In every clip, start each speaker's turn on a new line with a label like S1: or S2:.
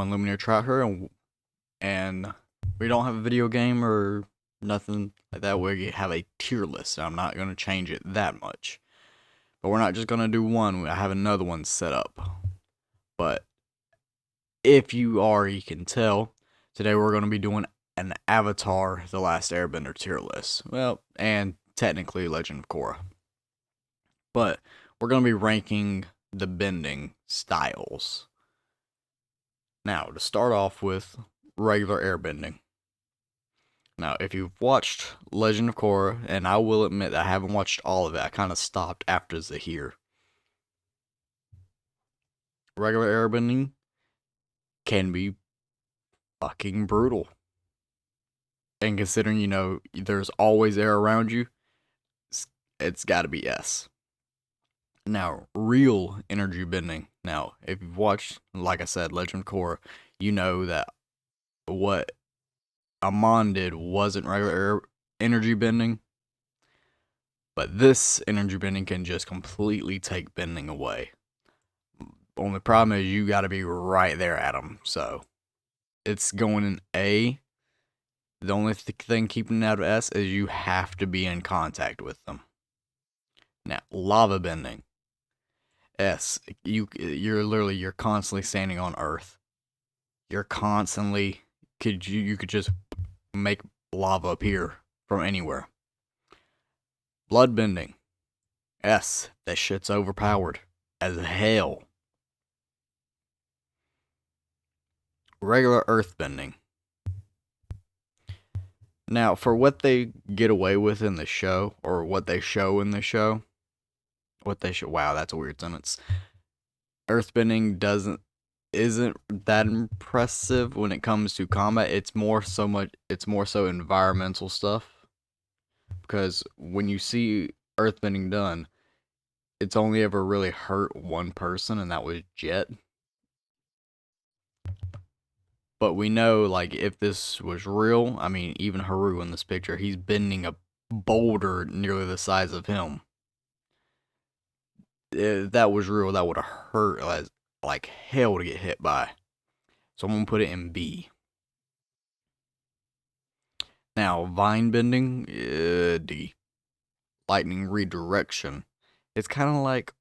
S1: one Lumineer Tracker, and we don't have a video game or nothing like that where you have a tier list. I'm not going to change it that much. But we're not just going to do one. I have another one set up. But if you can tell, today we're going to be doing an Avatar The Last Airbender tier list. Well, and technically Legend of Korra. But we're going to be ranking the bending styles. Now, to start off with regular airbending. Now, if you've watched Legend of Korra, and I will admit that I haven't watched all of it, I kind of stopped after Zahir. Regular airbending can be fucking brutal. And considering, there's always air around you, it's gotta be S. Now, real energy bending. Now, if you've watched, like I said, Legend of Korra, you know that what Amon did wasn't regular energy bending. But this energy bending can just completely take bending away. Only problem is you gotta be right there at them. So, it's going in A. The only thing keeping it out of S is you have to be in contact with them. Now, lava bending. S. You're constantly standing on Earth. You're constantly you could just make lava appear from anywhere. Blood bending. S. That shit's overpowered as hell. Regular earth bending. Now, for what they get away with in the show, or what they show in the show, wow, that's a weird sentence. Earthbending isn't that impressive when it comes to combat. It's more so environmental stuff. Because when you see earthbending done, it's only ever really hurt one person, and that was Jet. But we know, like, if this was real, I mean, even Haru in this picture, he's bending a boulder nearly the size of him. If that was real, that would have hurt like hell to get hit by. So I'm going to put it in B. Now, vine bending, D. Lightning redirection. It's kind of like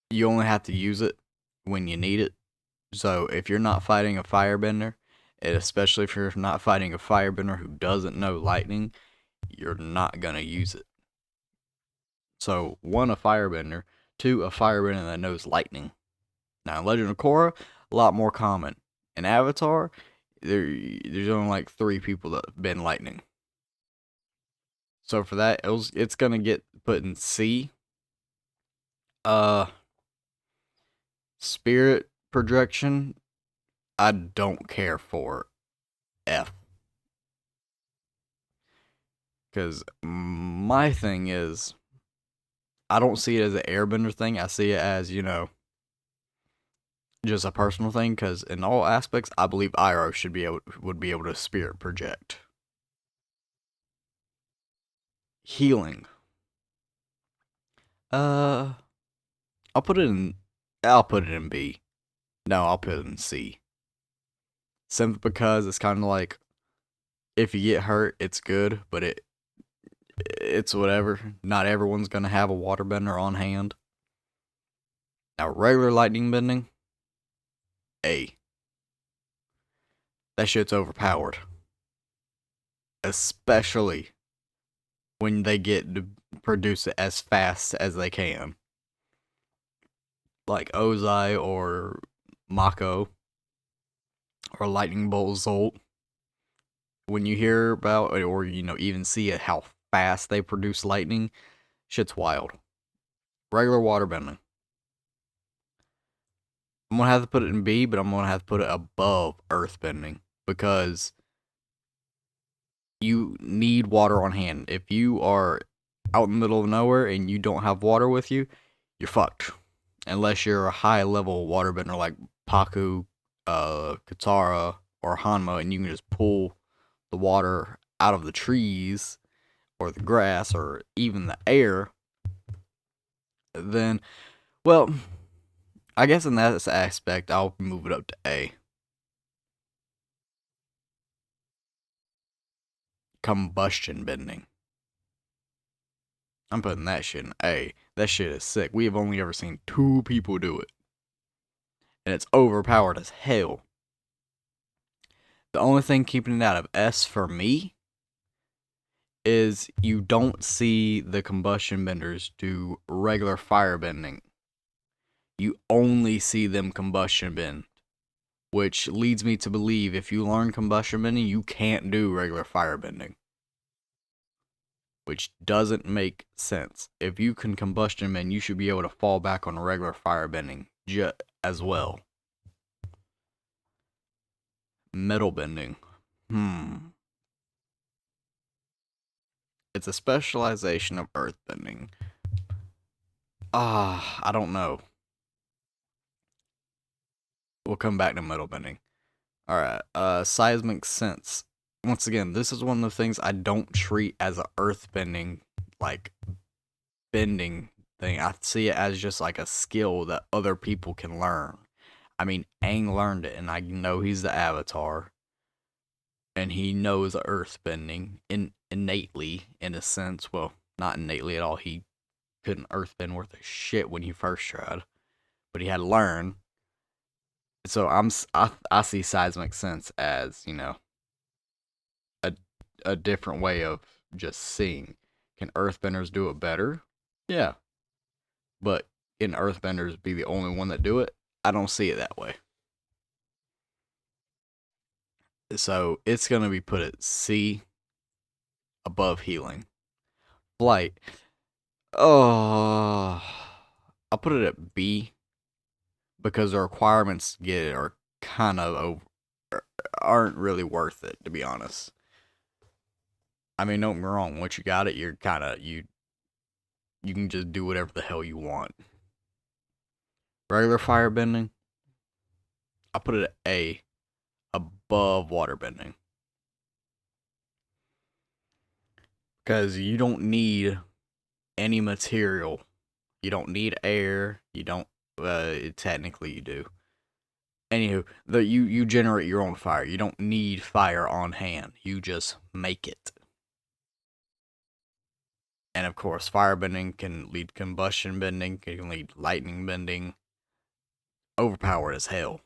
S1: you only have to use it when you need it. So if you're not fighting a firebender, and especially if you're not fighting a firebender who doesn't know lightning, you're not going to use it. So, 1, a firebender. 2, a firebender that knows lightning. Now, in Legend of Korra, a lot more common. In Avatar, there's only like 3 people that bend lightning. So for that, it's gonna get put in C. Spirit projection, I don't care for. F. Because my thing is, I don't see it as an airbender thing. I see it as, just a personal thing. Because in all aspects, I believe Iroh would be able to spirit project. Healing. I'll put it in B. No, I'll put it in C. Simply because it's kind of like, if you get hurt, it's good, but it's whatever. Not everyone's gonna have a waterbender on hand. Now, regular lightning bending, A. That shit's overpowered. Especially when they get to produce it as fast as they can. Like Ozai or Mako or Lightning Bolt Zolt. When you hear about it, or even see it, how fast they produce lightning, shit's wild. Regular waterbending. I'm gonna have to put it in B, but I'm gonna have to put it above earthbending because you need water on hand. If you are out in the middle of nowhere and you don't have water with you, you're fucked. Unless you're a high level waterbender like Paku, Katara, or Hanma, and you can just pull the water out of the trees or the grass or even the air, then, well, I guess in that aspect, I'll move it up to A. Combustion bending. I'm putting that shit in A. That shit is sick. We have only ever seen 2 people do it. And it's overpowered as hell. The only thing keeping it out of S for me is you don't see the combustion benders do regular fire bending. You only see them combustion bend, which leads me to believe if you learn combustion bending, you can't do regular fire bending. Which doesn't make sense. If you can combustion bend, you should be able to fall back on regular fire bending as well. Metal bending. It's a specialization of earth bending. I don't know. We'll come back to metal bending. Alright, seismic sense. Once again, this is one of the things I don't treat as a earth bending, like, bending thing. I see it as just like a skill that other people can learn. I mean, Aang learned it, and I know he's the Avatar, and he knows earth bending innately, in a sense. Well, not innately at all. He couldn't earth bend worth a shit when he first tried, but he had to learn. So I see seismic sense as, you know, a a different way of just seeing. Can earthbenders do it better? Yeah, but can earthbenders be the only one that do it? I don't see it that way. So it's gonna be put at C, above healing. Flight. Oh, I'll put it at B because the requirements to get it are kind of aren't really worth it, to be honest. I mean, don't get me wrong. Once you got it, you're kind of you can just do whatever the hell you want. Regular firebending, I put it at A, above waterbending, because you don't need any material. You don't need air. You don't. Technically, you do. Anywho, you generate your own fire. You don't need fire on hand. You just make it. And of course, firebending can lead combustion bending. Can lead lightning bending. Overpowered as hell.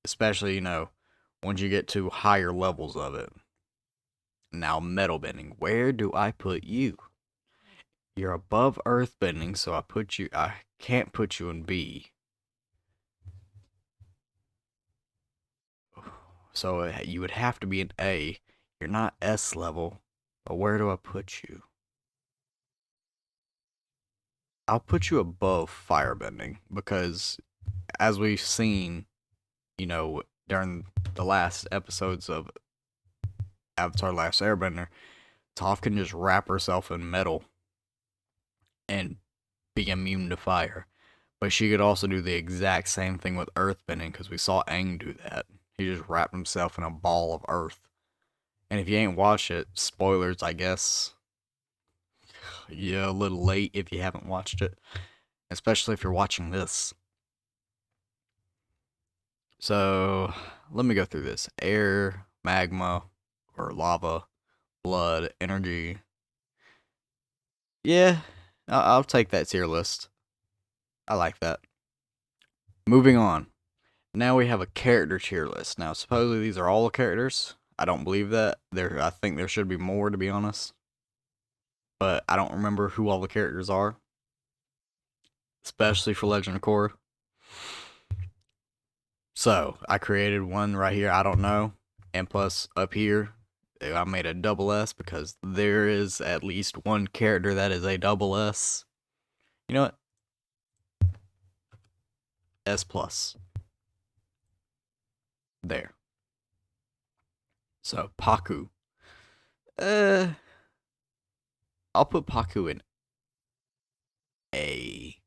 S1: Especially, you know, once you get to higher levels of it. Now, metal bending. Where do I put you? You're above earth bending, so I can't put you in B. So you would have to be an A. You're not S level, but where do I put you? I'll put you above firebending because, as we've seen, you know, during the last episodes of Avatar: Last Airbender, Toph can just wrap herself in metal and be immune to fire. But she could also do the exact same thing with earthbending because we saw Aang do that. He just wrapped himself in a ball of earth. And if you ain't watched it, spoilers, I guess. Yeah, a little late if you haven't watched it, especially if you're watching this. So, let me go through this. Air, magma, or lava, blood, energy. Yeah, I'll take that tier list. I like that. Moving on. Now we have a character tier list. Now, supposedly these are all the characters. I don't believe that. I think there should be more, to be honest. But I don't remember who all the characters are, especially for Legend of Korra. So I created one right here. I don't know. And plus up here, I made a double S because there is at least one character that is a double S. You know what? S plus. There. So Paku. Uh, I'll put Paku in A.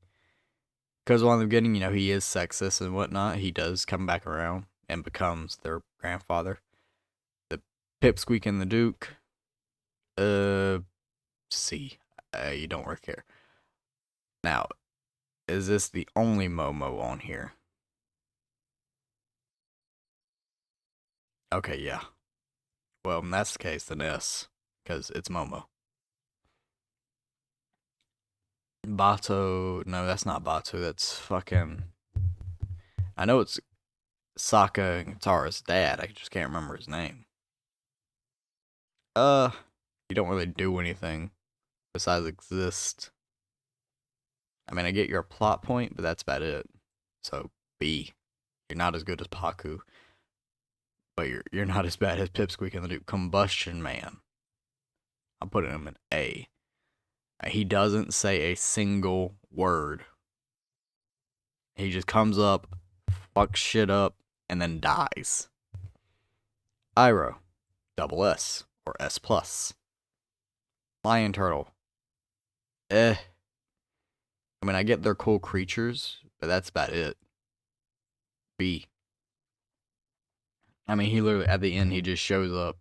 S1: Because while in the beginning, you know, he is sexist and whatnot. He does come back around and becomes their grandfather. The Pipsqueak and the Duke. C. You don't really care. Now, Is this the only Momo on here? Okay, yeah. Well, in that's the case, then S, because it's Momo. Bato, no, that's not Bato. That's fucking. I know it's Sokka and Katara's dad. I just can't remember his name. Uh, you don't really do anything besides exist. I mean, I get your plot point, but that's about it. So B, you're not as good as Paku, but you're not as bad as Pipsqueak and the Duke. Combustion Man. I'm putting him in A. He doesn't say a single word. He just comes up, fucks shit up, and then dies. Iroh, double S or S plus. Lion Turtle. Eh. I mean, I get they're cool creatures, but that's about it. B. I mean, he literally at the end he just shows up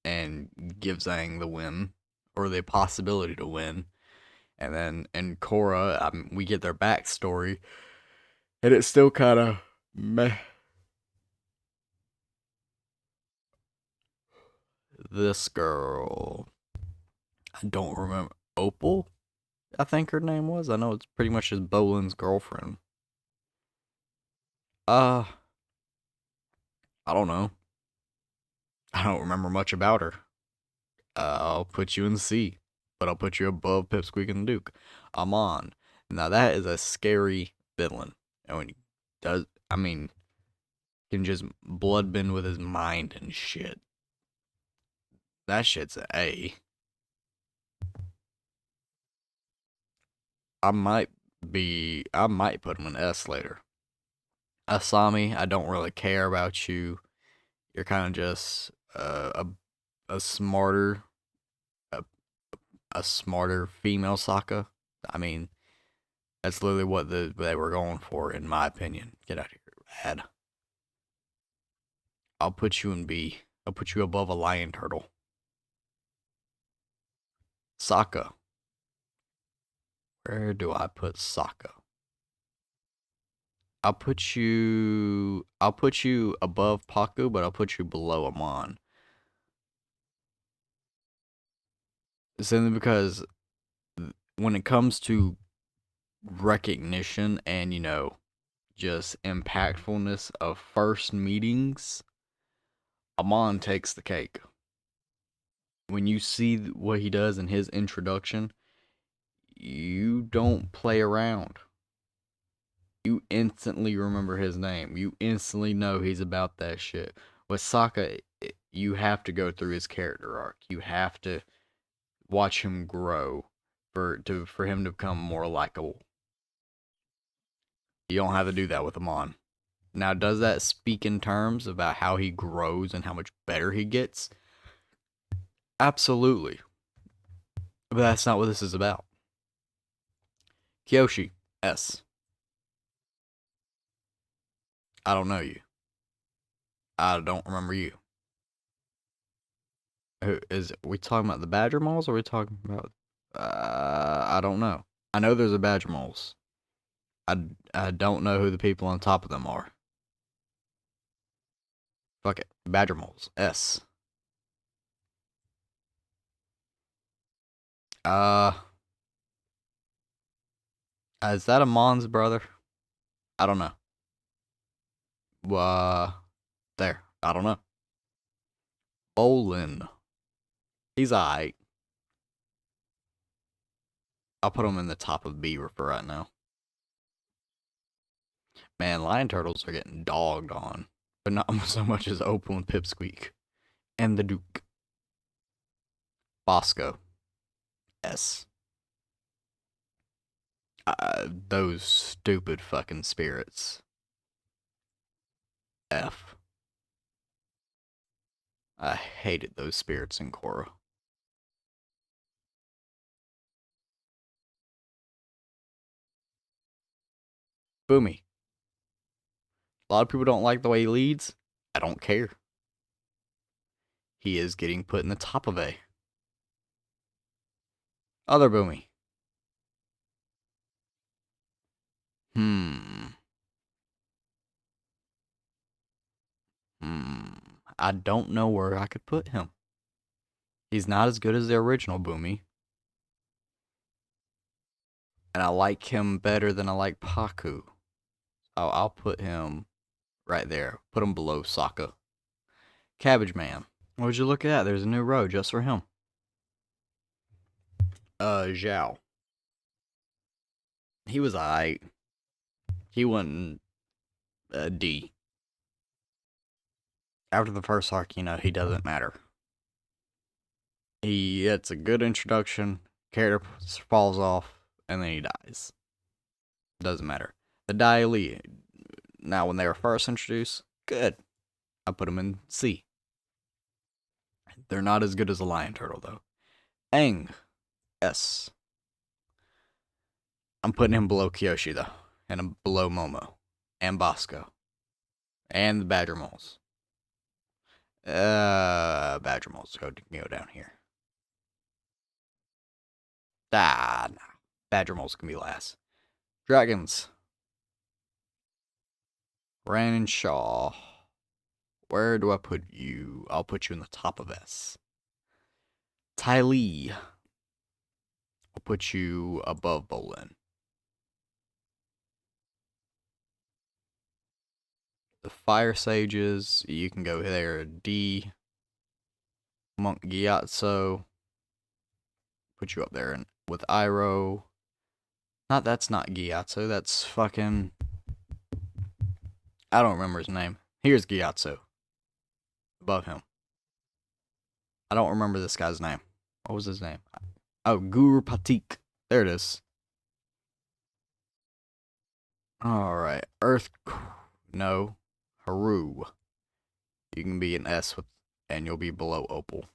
S1: and gives Aang the win or the possibility to win, and then in Korra, we get their backstory, and it's still kind of meh. This girl, I don't remember. Opal, I think her name was. I know it's pretty much just Bolin's girlfriend. Uh, I don't know. I don't remember much about her. I'll put you in C, but I'll put you above Pipsqueak and Duke. Amon. Now that is a scary villain. And when he does, I mean, can just bloodbend with his mind and shit. That shit's an A. I might put him in S later. Asami, I don't really care about you. You're kind of just a smarter a, a smarter female Sokka. I mean, that's literally what they were going for, in my opinion. Get out of here, lad. I'll put you in B. I'll put you above a lion turtle. Sokka. Where do I put Sokka? I'll put you above Paku, but I'll put you below Amon. Simply because when it comes to recognition and, just impactfulness of first meetings, Amon takes the cake. When you see what he does in his introduction, you don't play around. You instantly remember his name. You instantly know he's about that shit. With Sokka, you have to go through his character arc. You have to watch him grow for him to become more likable. You don't have to do that with Amon. Now, does that speak in terms about how he grows and how much better he gets? Absolutely. But that's not what this is about. Kyoshi, S. I don't know you. I don't remember you. Are we talking about the Badger Moles or are we talking about I don't know. I know there's a Badger Moles. I don't know who the people on top of them are. Fuck it. Badger Moles. S. Uh is that a Mon's brother? I don't know. Uh there. I don't know. Olin. He's alright. I'll put him in the top of B for right now. Man, lion turtles are getting dogged on. But not so much as Opal and Pipsqueak. And the Duke. Bosco. S. Those stupid fucking spirits. F. I hated those spirits in Korra. Boomy. A lot of people don't like the way he leads. I don't care. He is getting put in the top of A. Other Boomy. Hmm. Hmm. I don't know where I could put him. He's not as good as the original Boomy. And I like him better than I like Paku. I'll put him right there. Put him below Sokka. Cabbage Man. Would you look at that? There's a new row just for him. Zhao. He was alright. He wasn't a D. After the first arc, he doesn't matter. It's a good introduction. Character falls off, and then he dies. Doesn't matter. The Dai Li. Now, when they were first introduced, good. I put them in C. They're not as good as a lion turtle though. Aang, S. I'm putting him below Kyoshi though, and below Momo, and Bosco, and the Badger Moles. Badger Moles go down here. Nah. Badger Moles can be last. Dragons. Ran and Shaw. Where do I put you? I'll put you in the top of S. Ty Lee. I'll put you above Bolin. The Fire Sages, you can go there. D. Monk Gyatso. Put you up there and with Iroh. That's not Gyatso, that's fucking. I don't remember his name. Here's Gyatso. Above him. I don't remember this guy's name. What was his name? Oh, Guru Patik. There it is. Alright. Earth. No. Haru. You can be an S with, and you'll be below Opal.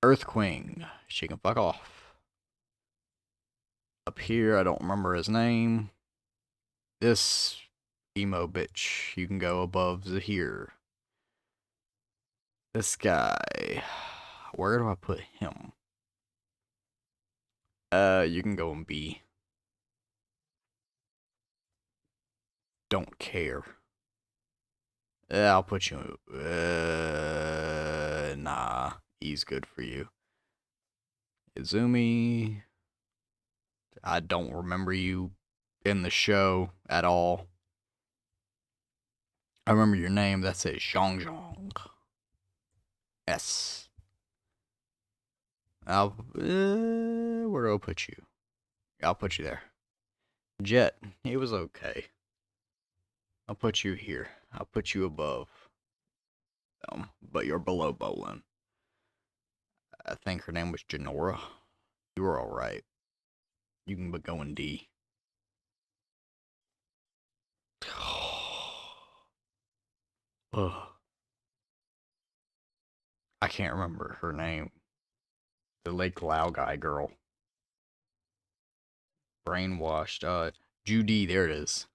S1: Earthqueen. She can fuck off. Up here, I don't remember his name. This emo bitch. You can go above Zahir. This guy. Where do I put him? You can go in B. Don't care. I'll put you. Nah. He's good for you. Izumi. I don't remember you in the show at all. I remember your name. That's it. Zhong. S. Where do I put you? I'll put you there. Jet. He was okay. I'll put you here. I'll put you above them, but you're below Bolin. I think her name was Janora. You were alright. You can go in D. Ugh. I can't remember her name. The Lake Lao guy girl. Brainwashed. Judy, there it is.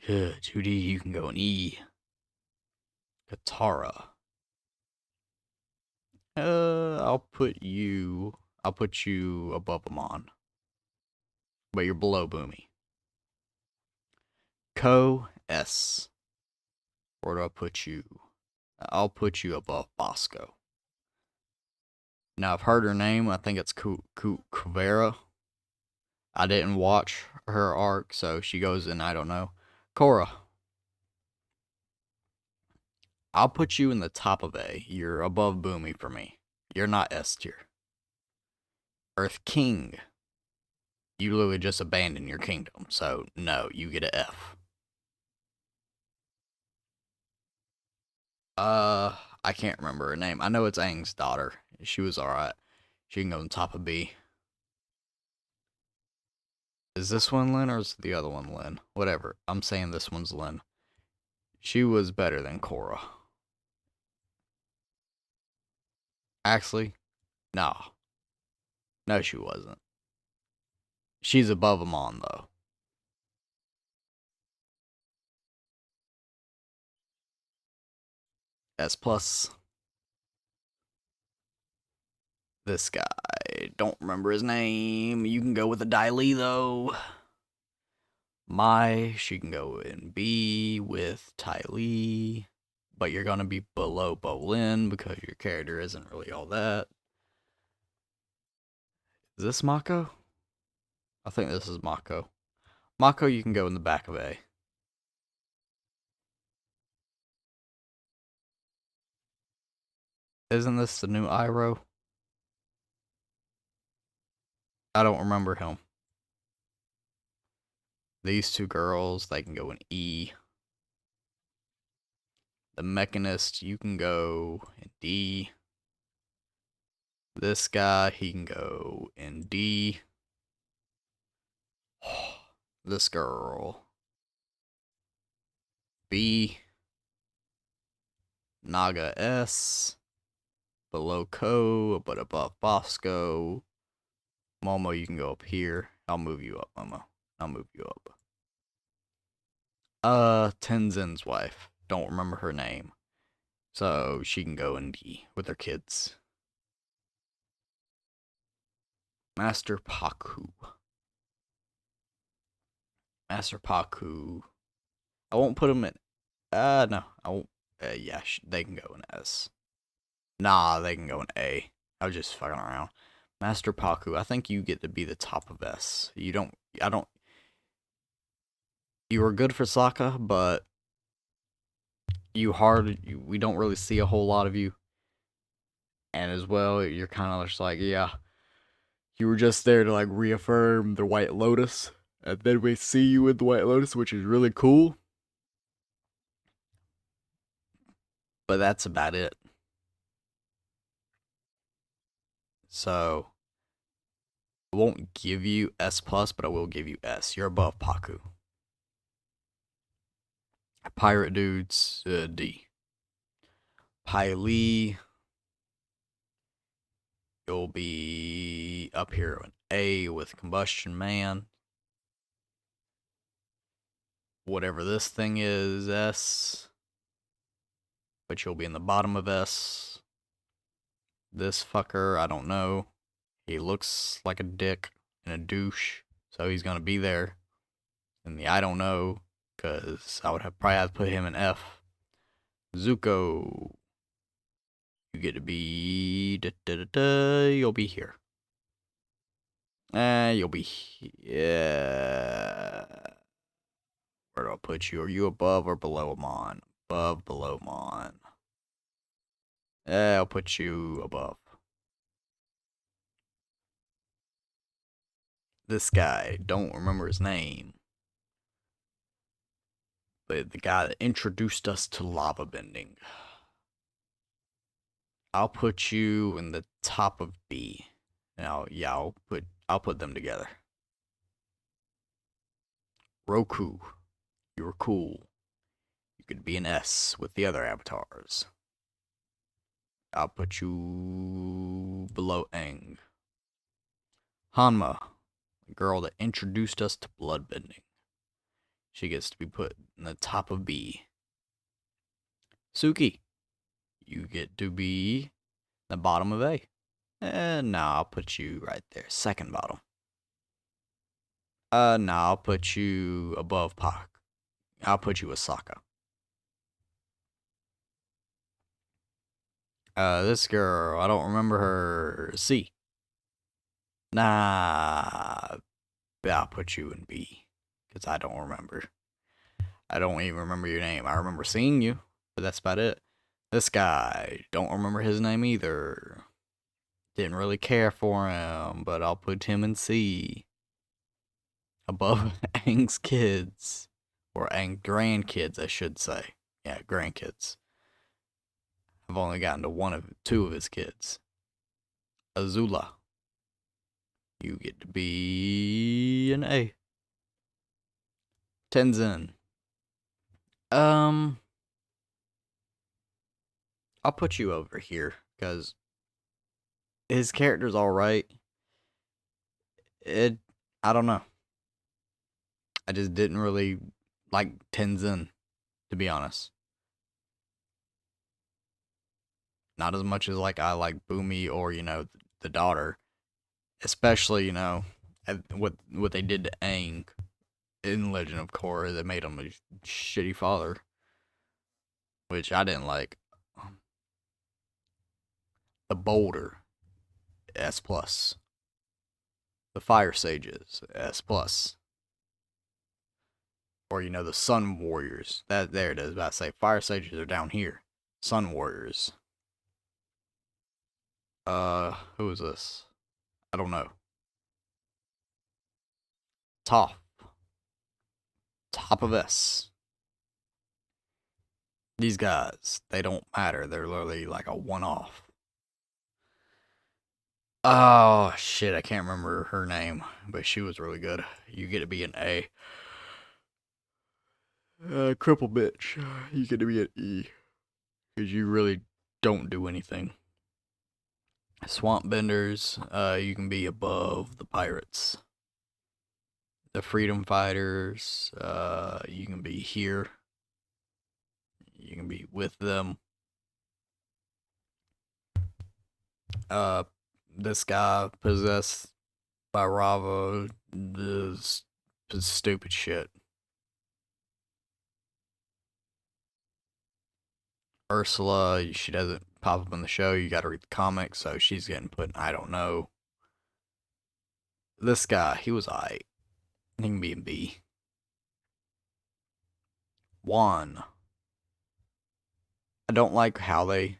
S1: Judy, you can go in E. Katara. I'll put you above Amon. But you're below Boomy. Ko S. Where do I put you? I'll put you above Bosco. Now I've heard her name. I think it's Kuvera. I didn't watch her arc, so she goes in. I don't know. Korra. I'll put you in the top of A. You're above Boomy for me. You're not S tier. Earth King. You literally just abandoned your kingdom, so no, you get an F. I can't remember her name. I know it's Aang's daughter. She was alright. She can go on top of B. Is this one Lin or is the other one Lin? Whatever. I'm saying this one's Lin. She was better than Korra. Actually, no. No, she wasn't. She's above Amon, though. S plus. This guy, don't remember his name. You can go with a Dai Li though. She can go in B with Ty Lee, but you're gonna be below Bolin because your character isn't really all that. Is this Mako? I think this is Mako. Mako, you can go in the back of A. Isn't this the new Iroh? I don't remember him. These two girls, they can go in E. The Mechanist, you can go in D. This guy, he can go in D. This girl, B. Naga S. Below Ko, but above Bosco. Momo, you can go up here. I'll move you up, Momo. I'll move you up. Tenzin's wife. Don't remember her name. So she can go in D with her kids. Master Paku. Master Paku. I won't put him in. No. I won't. Yeah, they can go in S. Nah, they can go in A. I was just fucking around. Master Paku, I think you get to be the top of S. You don't. I don't. You were good for Sokka, but we don't really see a whole lot of you. And as well, you're kind of just like, yeah, you were just there to like reaffirm the White Lotus. And then we see you with the White Lotus, which is really cool. But that's about it. So I won't give you S plus, but I will give you S. You're above Paku. Pirate dudes, D. Pai Li, you'll be up here on A with Combustion Man. Whatever this thing is, S. But you'll be in the bottom of S. This fucker, I don't know. He looks like a dick and a douche, so he's gonna be there. And the I don't know, because I would have probably have to put him in F. Zuko, you get to be you'll be here. You'll be yeah. Where do I put you? Are you above or below Amon? Above, below Mon. I'll put you above. This guy, don't remember his name. But the guy that introduced us to lava bending. I'll put you in the top of B. Now, yeah, I'll put them together. Roku, you were cool. You could be an S with the other avatars. I'll put you below Aang. Hanma, the girl that introduced us to bloodbending. She gets to be put in the top of B. Suki, you get to be the bottom of A. And now I'll put you right there, second bottom. Now I'll put you above Pac. I'll put you with Sokka. This girl, I don't remember her. C. Nah, I'll put you in B. Because I don't remember. I don't even remember your name. I remember seeing you, but that's about it. This guy, don't remember his name either. Didn't really care for him, but I'll put him in C. Above Aang's kids. Or Aang grandkids, I should say. Yeah, grandkids. I've only gotten to two of his kids. Azula. You get to be an A. Tenzin. I'll put you over here because his character's alright. I don't know. I just didn't really like Tenzin, to be honest. Not as much as like I like Boomy or the daughter, especially what they did to Aang in Legend of Korra that made him a shitty father, which I didn't like. The Boulder, S plus. The Fire Sages, S plus. Or the Sun Warriors. That there it is. About to say Fire Sages are down here. Sun Warriors. Who is this? I don't know. Top. Top of S. These guys, they don't matter. They're literally like a one-off. Oh shit, I can't remember her name, but she was really good. You get to be an A. Cripple bitch. You get to be an E. Because you really don't do anything. Swamp Benders, you can be above the pirates. The Freedom Fighters, you can be here. You can be with them. This guy possessed by Rava does stupid shit. Ursula, she doesn't pop up in the show. You gotta read the comics, so she's getting put in I don't know. This guy, he was aight. He can be in B. Juan. I don't like how they,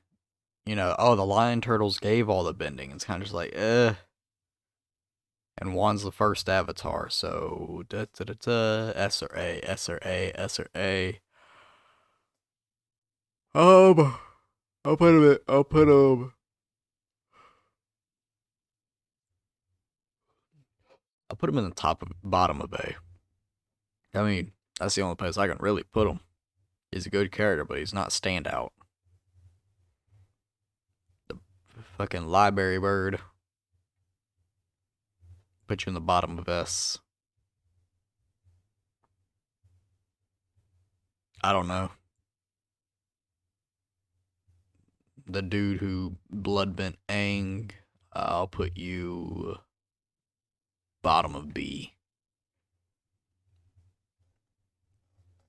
S1: the lion turtles gave all the bending. It's kind of just like, eh. And Juan's the first avatar, so S or A, S or A, S or A. I'll put him. I'll put him. I'll put him in the bottom of A. I mean, that's the only place I can really put him. He's a good character, but he's not standout. The fucking library bird. Put you in the bottom of S. I don't know. The dude who bloodbent Aang, I'll put you bottom of B.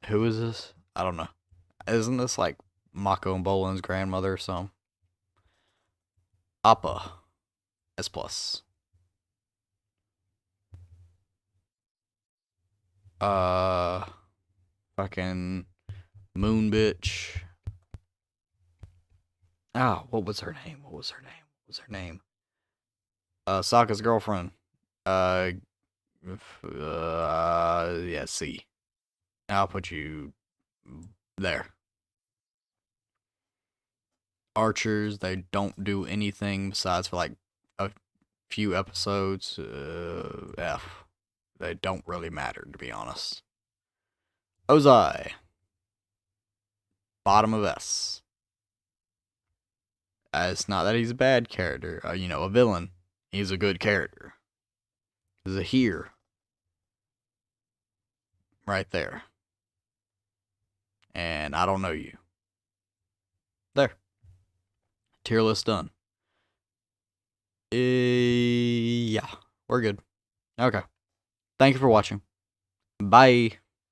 S1: Who is this? I don't know. Isn't this like Mako and Bolin's grandmother or something? Appa. S plus. Uh Fucking Moon bitch. Ah, what was her name? What was her name? What was her name? Sokka's girlfriend. Uh, yeah, C. I'll put you there. Archers, they don't do anything besides for like a few episodes. F. They don't really matter, to be honest. Ozai. Bottom of S. It's not that he's a bad character, a villain. He's a good character. There's a here. Right there. And I don't know you. There. Tier list done. Yeah, we're good. Okay. Thank you for watching. Bye.